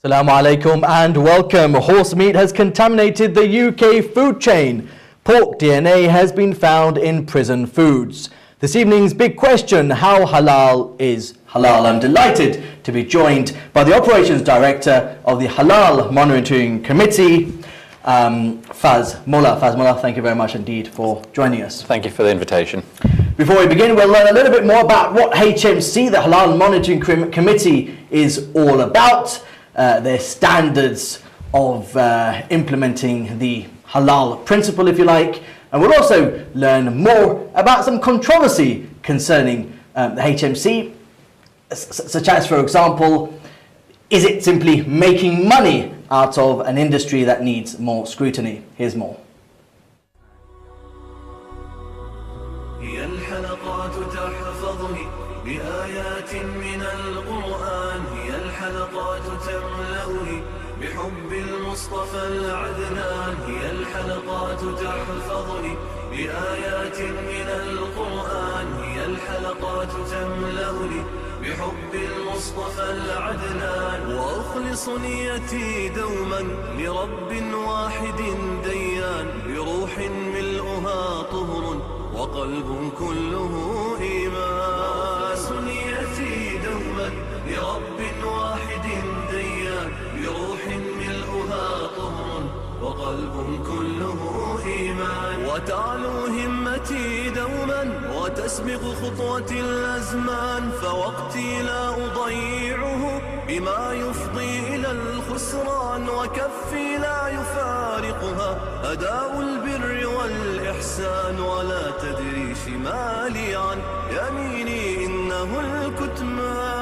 Assalamu alaikum and welcome. Horse meat has contaminated the UK food chain. Pork DNA has been found in prison foods. This evening's big question, how halal is halal? I'm delighted to be joined by the Operations Director of the Halal Monitoring Committee, Faz Mullah. Faz Mullah, thank you very much indeed for joining us. Thank you for the invitation. Before we begin, we'll learn a little bit more about what HMC, the Halal Monitoring Committee, is all about. Their standards of implementing the halal principle, if you like, and we'll also learn more about some controversy concerning the HMC, such as, for example, is it simply making money out of an industry that needs more scrutiny? Here's more. بآيات من القرآن هي الحلقات تملأني بحب المصطفى العدنان هي الحلقات تحفظني بآيات من القرآن هي الحلقات تملأني بحب المصطفى العدنان وأخلص نيتي دوما لرب واحد ديان بروح ملؤها طهر وقلب كله إيمان نيتي دوما لرب واحد ديان بروح ملؤها طهر وقلب كله إيمان وتعلو همتي دوما وتسبق خطوتي الأزمان فوقتي لا أضيعه بما يفضي إلى الخسران وكفي لا يفارقها أداء البر والإحسان ولا تدري شمالي عن يميني إنه الكتمان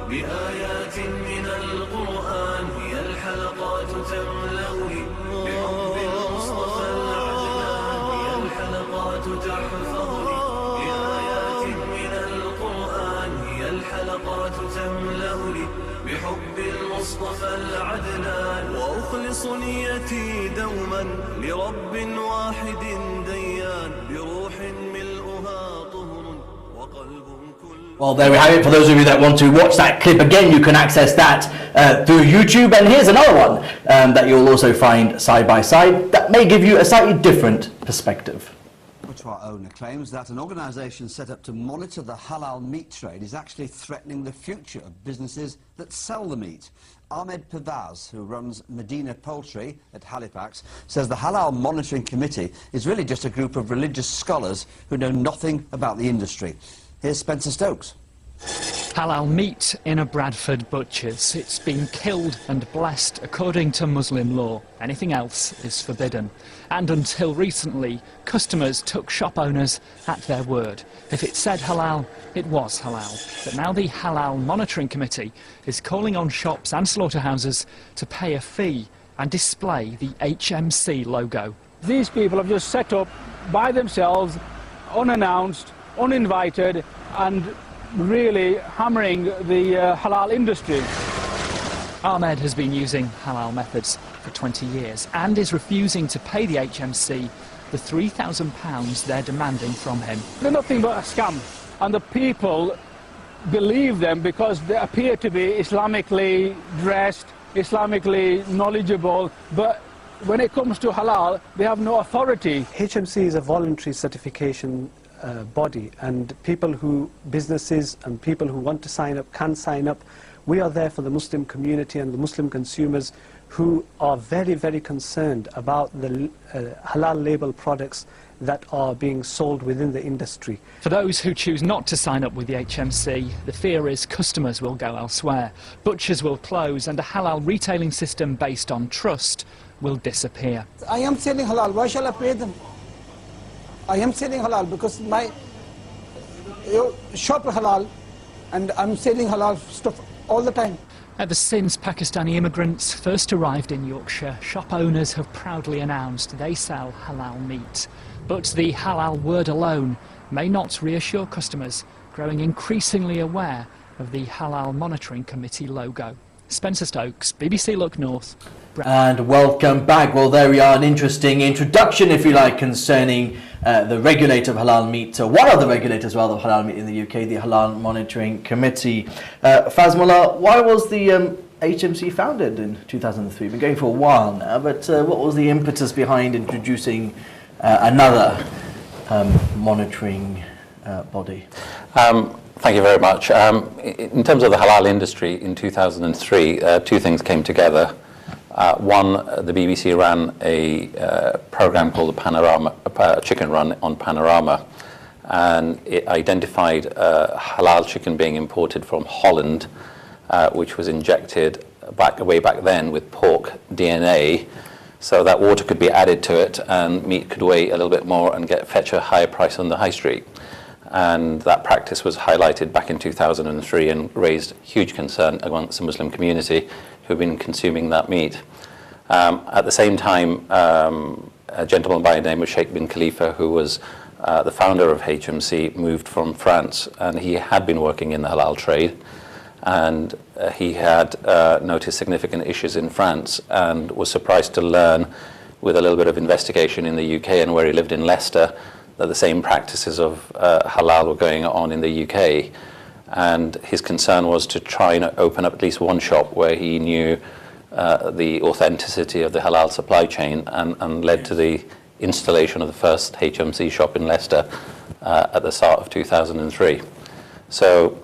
بآيات من القرآن هي الحلقات تملأني بحب المصطفى العدنان هي الحلقات تحفظني بآيات من القرآن هي الحلقات تملأني بحب المصطفى العدنان وأخلص نيتي دوما لرب واحد ديان بروح ملؤها طهر وقلب كل. Well, there we have it. For those of you that want to watch that clip again, you can access that through YouTube. And here's another one that you'll also find side by side that may give you a slightly different perspective. Our owner claims that an organisation set up to monitor the halal meat trade is actually threatening the future of businesses that sell the meat. Ahmed Pavaz, who runs Medina Poultry at Halifax, says the Halal Monitoring Committee is really just a group of religious scholars who know nothing about the industry. Here's Spencer Stokes. Halal meat in a Bradford butcher's. It's been killed and blessed according to Muslim law. Anything else is forbidden. And until recently, customers took shop owners at their word. If it said halal, it was halal. But now the Halal Monitoring Committee is calling on shops and slaughterhouses to pay a fee and display the HMC logo. These people have just set up by themselves, unannounced, uninvited, and really hammering the halal industry. Ahmed has been using halal methods for 20 years and is refusing to pay the HMC the £3,000 they're demanding from him. They're nothing but a scam, and the people believe them because they appear to be Islamically dressed, Islamically knowledgeable, but when it comes to halal, they have no authority. HMC is a voluntary certification body, and businesses and people who want to sign up can sign up. We are there for the Muslim community and the Muslim consumers who are very, very concerned about the halal label products that are being sold within the industry. For those who choose not to sign up with the HMC, the fear is customers will go elsewhere, butchers will close, and a halal retailing system based on trust will disappear. I am selling halal, why shall I pay them? I am selling halal because my shop is halal and I'm selling halal stuff all the time. Ever since Pakistani immigrants first arrived in Yorkshire, shop owners have proudly announced they sell halal meat. But the halal word alone may not reassure customers, growing increasingly aware of the Halal Monitoring Committee logo. Spencer Stokes, BBC Look North. And welcome back. Well, there we are, an interesting introduction, if you like, concerning the regulator of halal meat, one of the regulators rather of halal meat in the UK, the Halal Monitoring Committee. Fazmullah, why was the HMC founded in 2003? Been going for a while now, but what was the impetus behind introducing another monitoring body? Thank you very much. In terms of the halal industry in 2003, two things came together. One, the BBC ran a program called the Panorama, Chicken Run on Panorama, and it identified halal chicken being imported from Holland, which was injected way back then with pork DNA, so that water could be added to it and meat could weigh a little bit more and fetch a higher price on the high street. And that practice was highlighted back in 2003 and raised huge concern amongst the Muslim community who've been consuming that meat. At the same time, a gentleman by the name of Sheikh bin Khalifa, who was the founder of HMC, moved from France, and he had been working in the halal trade, and he had noticed significant issues in France and was surprised to learn, with a little bit of investigation in the UK and where he lived in Leicester, that the same practices of halal were going on in the UK. And his concern was to try and open up at least one shop where he knew the authenticity of the halal supply chain, and led to the installation of the first HMC shop in Leicester at the start of 2003. So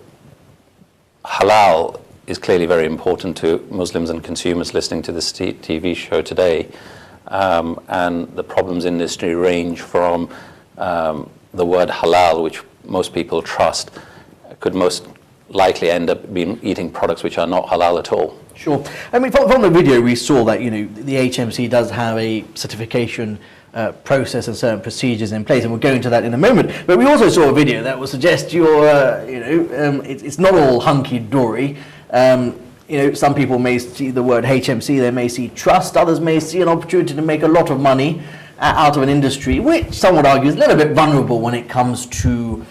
halal is clearly very important to Muslims and consumers listening to this TV show today. And the problems in the industry range from the word halal, which most people trust, could most likely end up being eating products which are not halal at all. Sure. I mean, from the video we saw that, you know, the HMC does have a certification process and certain procedures in place, and we'll go into that in a moment. But we also saw a video that would suggest it's not all hunky-dory. You know, some people may see the word HMC, they may see trust, others may see an opportunity to make a lot of money out of an industry which some would argue is a little bit vulnerable when it comes to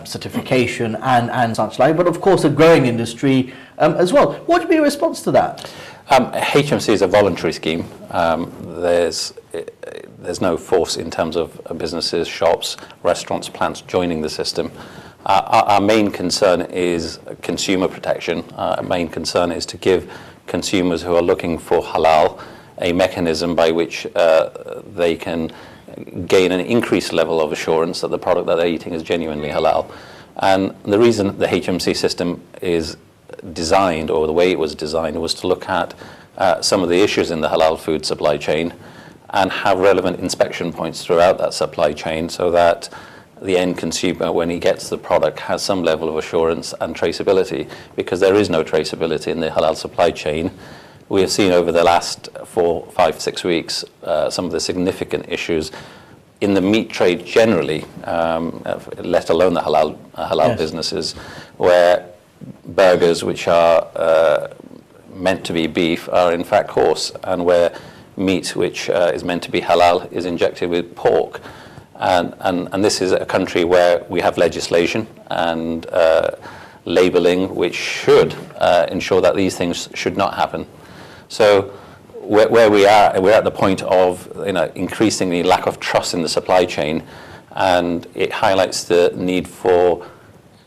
certification and such like, but of course a growing industry as well. What would be your response to that? HMC is a voluntary scheme. There's no force in terms of businesses, shops, restaurants, plants joining the system. Our main concern is consumer protection. Our main concern is to give consumers who are looking for halal a mechanism by which they can gain an increased level of assurance that the product that they're eating is genuinely halal. And the reason the HMC system is designed, or the way it was designed, was to look at some of the issues in the halal food supply chain and have relevant inspection points throughout that supply chain, so that the end consumer, when he gets the product, has some level of assurance and traceability, because there is no traceability in the halal supply chain. We have seen over the last 4, 5, 6 weeks some of the significant issues in the meat trade generally, let alone the halal yes. businesses, where burgers which are meant to be beef are in fact horse, and where meat which is meant to be halal is injected with pork. And this is a country where we have legislation and labeling which should ensure that these things should not happen. So where we are, we're at the point of increasing the lack of trust in the supply chain, and it highlights the need for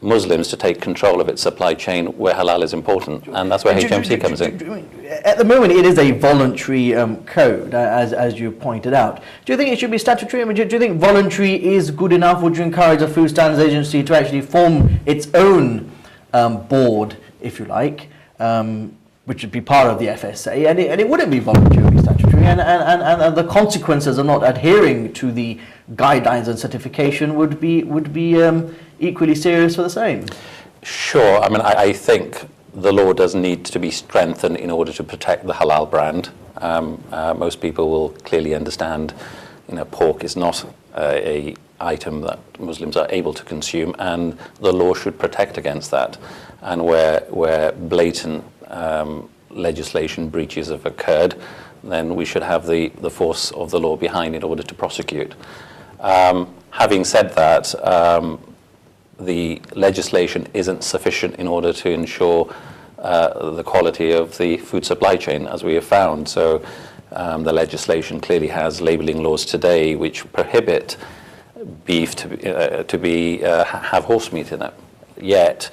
Muslims to take control of its supply chain where halal is important, and that's where HMC comes in. At the moment, it is a voluntary code, as you pointed out. Do you think it should be statutory? I mean, do you think voluntary is good enough? Would you encourage a Food Standards Agency to actually form its own board, if you like, which would be part of the FSA, and it wouldn't be voluntary, it would be statutory, and the consequences of not adhering to the guidelines and certification would be equally serious for the same? Sure. I mean, I think the law does need to be strengthened in order to protect the halal brand. Most people will clearly understand, pork is not a item that Muslims are able to consume, and the law should protect against that. And where blatant legislation breaches have occurred, then we should have the force of the law behind in order to prosecute. Having said that, the legislation isn't sufficient in order to ensure the quality of the food supply chain, as we have found. So the legislation clearly has labelling laws today which prohibit beef to have horse meat in it. Yet,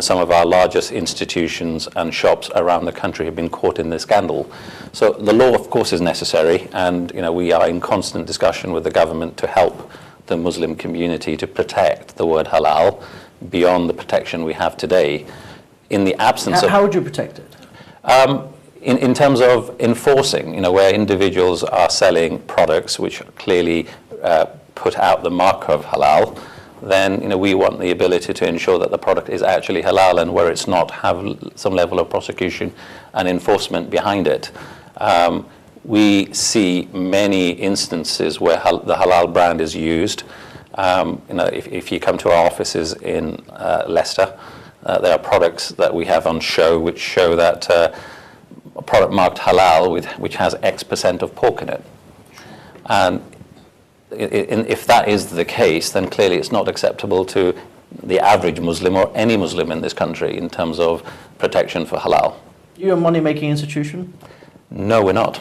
some of our largest institutions and shops around the country have been caught in this scandal. So the law, of course, is necessary, and we are in constant discussion with the government to help the Muslim community to protect the word halal beyond the protection we have today. In the absence of... How would you protect it? In terms of enforcing, where individuals are selling products which clearly put out the mark of halal, then we want the ability to ensure that the product is actually halal, and where it's not, have some level of prosecution and enforcement behind it. We see many instances where the halal brand is used. If you come to our offices in Leicester, there are products that we have on show which show that a product marked halal which has X% of pork in it. And if that is the case, then clearly it's not acceptable to the average Muslim or any Muslim in this country in terms of protection for halal. You're a money-making institution? No, we're not.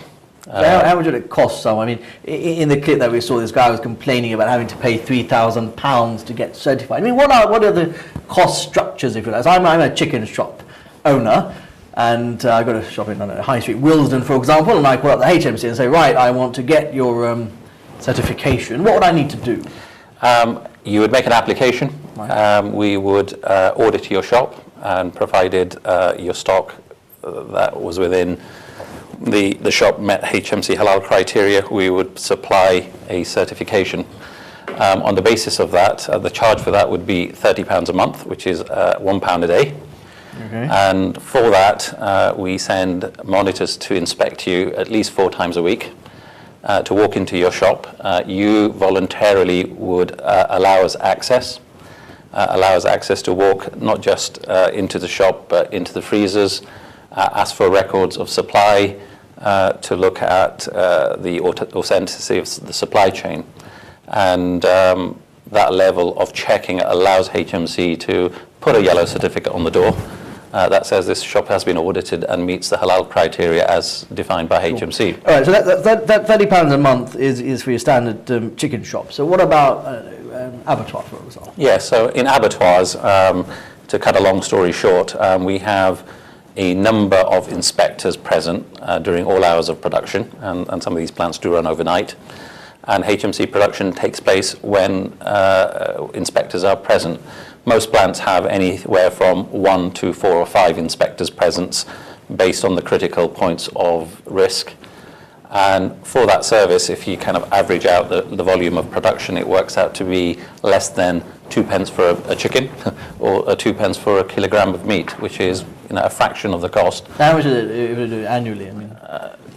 How much would it cost someone? I mean, in the clip that we saw, this guy was complaining about having to pay £3,000 to get certified. I mean, what are the cost structures, if you like? So I'm a chicken shop owner, and I go to shop in High Street, Willesden, for example, and I call up the HMC and say, right, I want to get your certification. What would I need to do? You would make an application. Right. We would audit your shop, and provided your stock that was within the shop met HMC halal criteria, we would supply a certification. On the basis of that, the charge for that would be £30 a month, which is £1 a day. Okay. And for that, we send monitors to inspect you at least 4 times a week. To walk into your shop. You voluntarily would allow us access to walk not just into the shop but into the freezers, ask for records of supply, to look at the authenticity of the supply chain. And that level of checking allows HMC to put a yellow certificate on the door that says this shop has been audited and meets the halal criteria as defined by HMC. All right, so that £30 a month is for your standard chicken shop. So what about abattoir, for example? Yeah, so in abattoirs, to cut a long story short, we have a number of inspectors present during all hours of production, and some of these plants do run overnight. And HMC production takes place when inspectors are present. Most plants have anywhere from 1 to 4 or 5 inspectors present based on the critical points of risk. And for that service, if you kind of average out the volume of production, it works out to be less than 2 pence for a chicken or 2 pence for a kilogram of meat, which is a fraction of the cost. How much is it annually? I mean,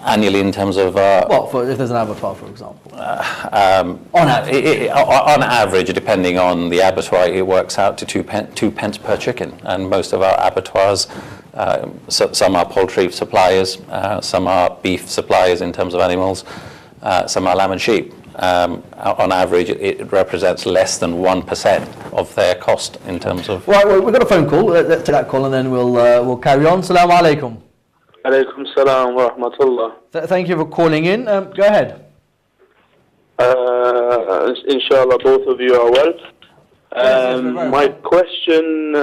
annually in terms of... if there's an abattoir, for example? On average? On average, depending on the abattoir, it works out to 2 pence per chicken. And most of our abattoirs, some are poultry suppliers, some are beef suppliers in terms of animals, some are lamb and sheep. On average, it represents less than 1% of their cost in terms of... Right, well, we've got a phone call. Let's take that call and then we'll carry on. Assalamu alaikum. Alaikum salam wa rahmatullah. Thank you for calling in. Go ahead. Inshallah, both of you are well. My question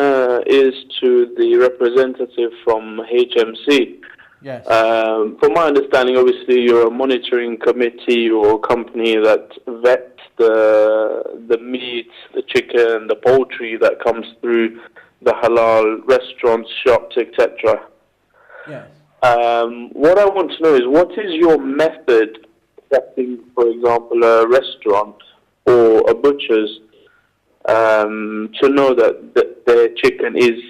is to the representative from HMC. Yes. From my understanding, obviously, you're a monitoring committee or company that vets the meat, the chicken, the poultry that comes through the halal restaurants, shops, etc. Yes. What I want to know is, what is your method setting, for example, a restaurant or a butcher's to know that their chicken is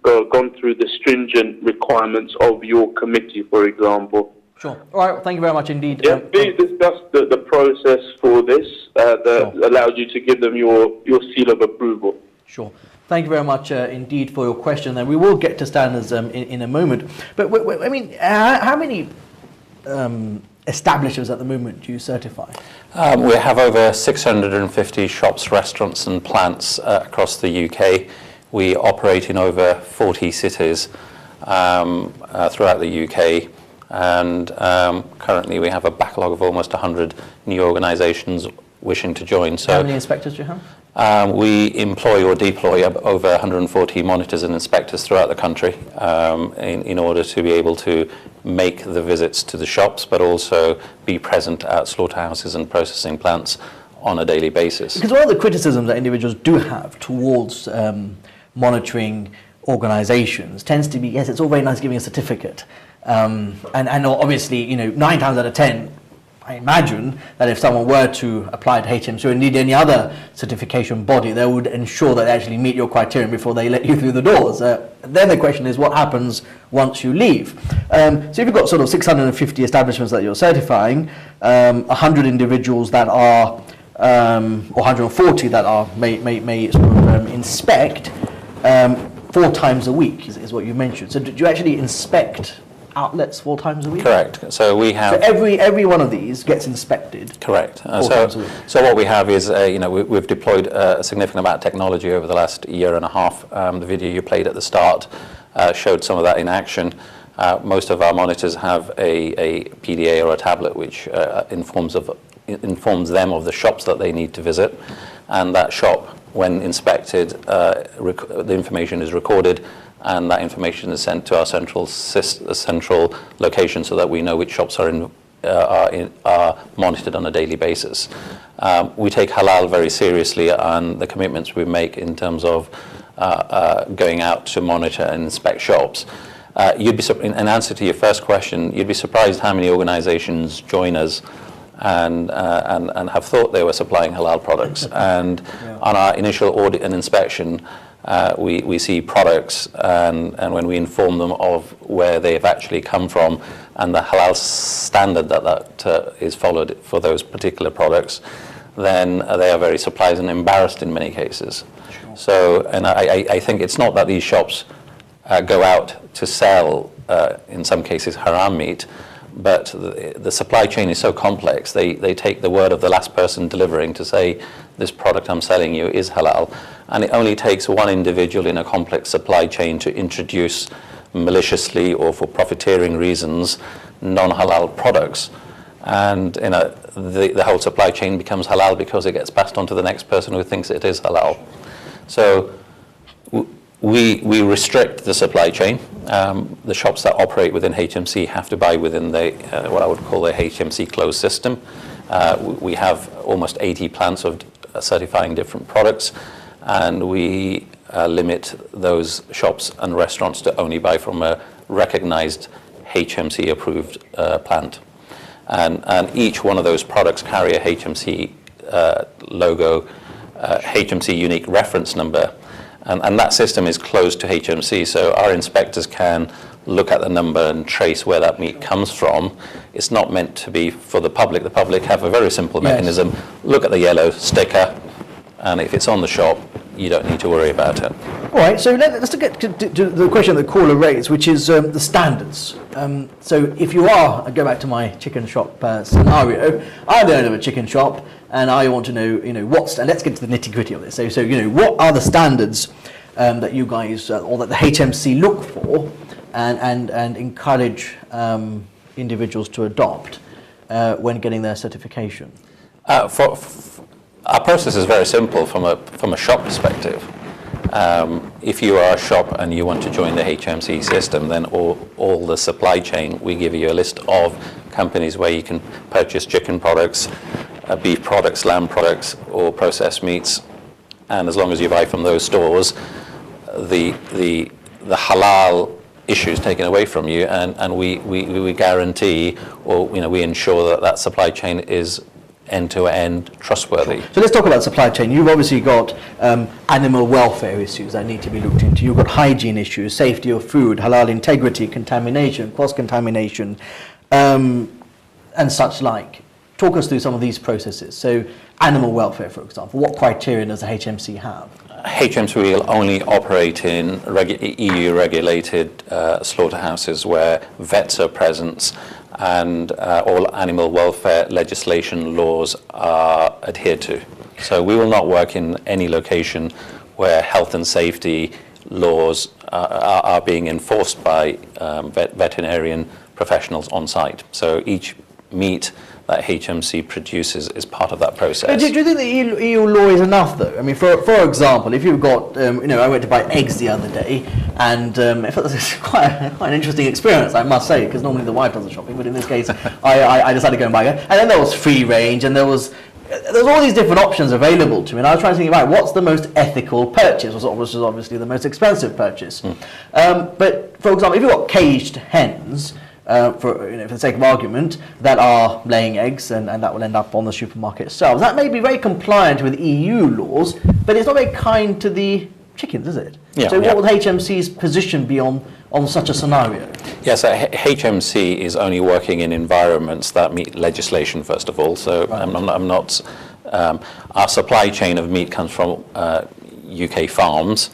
gone through the stringent requirements of your committee, for example? Sure. All right. Well, thank you very much indeed. Yeah, please discuss the process for this that allows you to give them your seal of approval. Sure. Thank you very much indeed for your question. And we will get to standards in a moment. But I mean, how many establishments at the moment do you certify? We have over 650 shops, restaurants and plants across the UK. We operate in over 40 cities throughout the UK, and currently we have a backlog of almost 100 new organisations wishing to join. So how many inspectors do you have? We employ or deploy over 140 monitors and inspectors throughout the country in order to be able to make the visits to the shops, but also be present at slaughterhouses and processing plants on a daily basis. Because one of the criticisms that individuals do have towards monitoring organisations tends to be, yes, it's all very nice giving a certificate, and obviously, you know, 9 times out of 10, I imagine that if someone were to apply to HMC or indeed any other certification body, they would ensure that they actually meet your criterion before they let you through the doors. Then the question is, what happens once you leave? So if you've got sort of 650 establishments that you're certifying, 100 individuals that are, or 140 that are may sort of inspect 4 times a week is what you mentioned. So do you actually inspect outlets 4 times a week? Correct. So we have. So every one of these gets inspected. Correct. 4 times a week. So what we have is, you know, we've deployed a significant amount of technology over the last year and a half. The video you played at the start showed some of that in action. Most of our monitors have a PDA or a tablet which informs them of the shops that they need to visit, and that shop, when inspected, the information is recorded, and that information is sent to our central location so that we know which shops are monitored on a daily basis. We take halal very seriously, and the commitments we make in terms of going out to monitor and inspect shops. You'd be, in answer to your first question, you'd be surprised how many organizations join us and have thought they were supplying halal products. And on our initial audit and inspection, we see products, and when we inform them of where they've actually come from and the halal standard that is followed for those particular products, then they are very surprised and embarrassed in many cases. Sure. So, and I think it's not that these shops go out to sell, in some cases, haram meat, but the supply chain is so complex, they take the word of the last person delivering to say, this product I'm selling you is halal. And it only takes one individual in a complex supply chain to introduce maliciously or for profiteering reasons non-halal products. And you know, the whole supply chain becomes halal because it gets passed on to the next person who thinks it is halal. So we restrict the supply chain. The shops that operate within HMC have to buy within the what I would call the HMC closed system. We have almost 80 plants of certifying different products, and we limit those shops and restaurants to only buy from a recognized HMC approved plant. And each one of those products carry a HMC logo, HMC unique reference number. And that system is closed to HMC, so our inspectors can look at the number and trace where that meat comes from. It's not meant to be for the public. The public have a very simple mechanism. Look at the yellow sticker, and if it's on the shop, you don't need to worry about it. All right, so let's get to the question the caller raised, which is the standards. So if you are, I go back to my chicken shop scenario, I'm the owner of a chicken shop, and I want to know, let's get to the nitty-gritty of this. So what are the standards that you guys, or that the HMC look for and encourage individuals to adopt when getting their certification? Our process is very simple from a shop perspective. If you are a shop and you want to join the HMC system, then all the supply chain, we give you a list of companies where you can purchase chicken products, beef products, lamb products, or processed meats. And as long as you buy from those stores, the halal issue is taken away from you, and we guarantee, or we ensure that supply chain is end-to-end trustworthy. So let's talk about supply chain. You've obviously got animal welfare issues that need to be looked into. You've got hygiene issues, safety of food, halal integrity, contamination, cross-contamination, and such like. Talk us through some of these processes. So animal welfare, for example, what criteria does the HMC have? HMC will only operate in EU-regulated slaughterhouses where vets are present, and all animal welfare legislation laws are adhered to. So we will not work in any location where health and safety laws are being enforced by veterinarian professionals on site. So each meat that HMC produces is part of that process. Do you think the EU law is enough, though? I mean, for example, if you've got, I went to buy eggs the other day, and I thought this was quite an interesting experience, I must say, because normally the wife does the shopping, but in this case, I decided to go and buy it. And then there was free range, and there was all these different options available to me, and I was trying to think, right, what's the most ethical purchase, which is obviously the most expensive purchase. But, for example, if you've got caged hens, for the sake of argument, that are laying eggs and that will end up on the supermarket shelves. That may be very compliant with EU laws, but it's not very kind to the chickens, is it? Yeah, so what would HMC's position be on such a scenario? Yes, HMC is only working in environments that meet legislation, first of all. So right. I'm not our supply chain of meat comes from UK farms.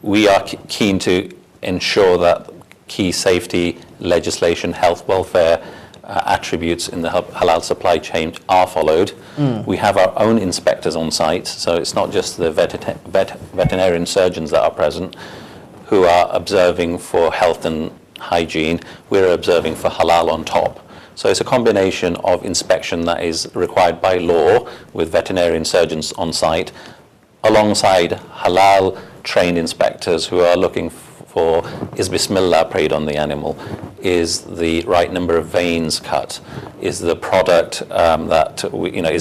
We are keen to ensure that key safety legislation, health, welfare attributes in the halal supply chain are followed. We have our own inspectors on site, so it's not just the veterinarian surgeons that are present who are observing for health and hygiene. We're observing for halal on top. So it's a combination of inspection that is required by law with veterinarian surgeons on site, alongside halal trained inspectors who are looking for, is Bismillah prayed on the animal? Is the right number of veins cut? Is the product is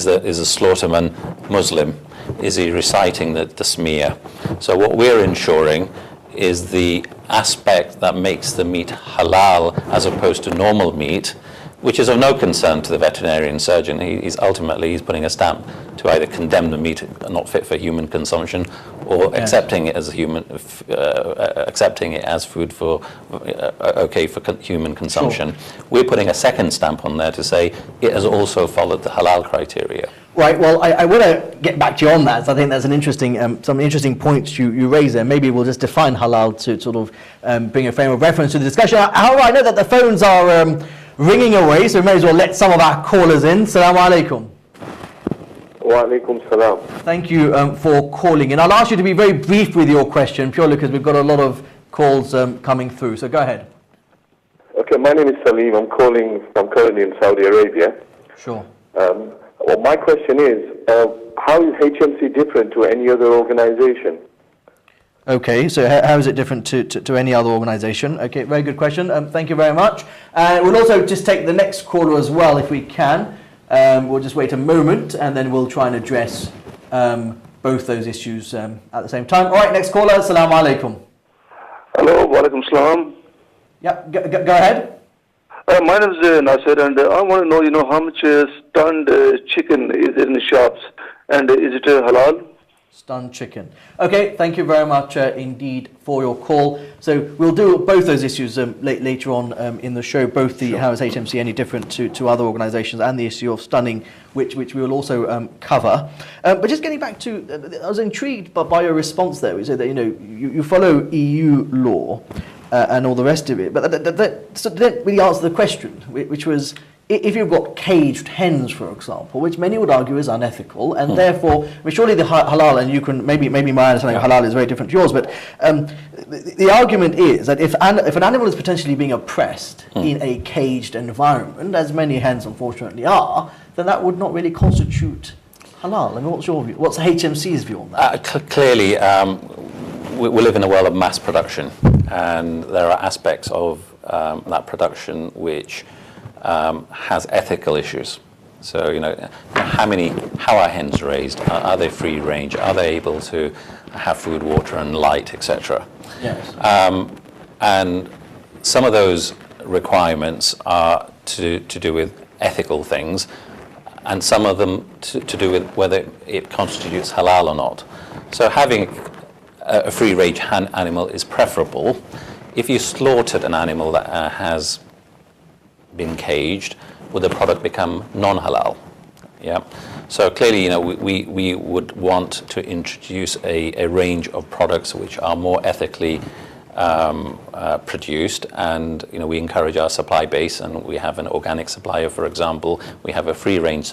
the slaughterman Muslim? Is he reciting the tasmiyah? So what we're ensuring is the aspect that makes the meat halal as opposed to normal meat, which is of no concern to the veterinarian surgeon. He's putting a stamp to either condemn the meat not fit for human consumption, or accepting it as accepting it as food for okay for human consumption. Sure. We're putting a second stamp on there to say it has also followed the halal criteria. Right. Well, I want to get back to you on that. So I think there's an interesting, some interesting points you raise there. Maybe we'll just define halal to sort of bring a frame of reference to the discussion. However, I know that the phones are ringing away, so we may as well let some of our callers in. Assalamu alaikum. Wa alaikum salam. Thank you for calling in. I'll ask you to be very brief with your question, purely because we've got a lot of calls coming through. So go ahead. Okay, my name is Salim. I'm calling from currently in Saudi Arabia. Sure. Well, my question is, how is HMC different to any other organization? Okay, so how is it different to any other organisation? Okay, very good question. Thank you very much. We'll also just take the next caller as well, if we can. We'll just wait a moment, and then we'll try and address both those issues at the same time. All right, next caller. Assalamu alaikum. Hello, wa alaikum salam. Yeah, go ahead. My name is Nasir, and I want to know, how much stunned chicken is in the shops, and is it halal? Stunned chicken. Okay, thank you very much indeed for your call. So we'll do both those issues later on in the show, both the how is HMC any different to other organisations, and the issue of stunning, which we will also cover. But just getting back to, I was intrigued by your response there. You said that you follow EU law and all the rest of it, but that didn't really answer the question, which was, if you've got caged hens, for example, which many would argue is unethical, and therefore, surely the halal, and you can maybe my understanding of halal is very different to yours, but the argument is that if an animal is potentially being oppressed in a caged environment, as many hens unfortunately are, then that would not really constitute halal. I mean, what's your view? What's HMC's view on that? Clearly, we live in a world of mass production, and there are aspects of that production which has ethical issues. So, how are hens raised? Are they free range? Are they able to have food, water, and light, etc.? Yes. And some of those requirements are to do with ethical things, and some of them to do with whether it constitutes halal or not. So having a free range animal is preferable. If you slaughtered an animal that has been caged, would the product become non-halal? Yeah. So clearly, we would want to introduce a range of products which are more ethically produced, and we encourage our supply base, and we have an organic supplier, for example. We have a free range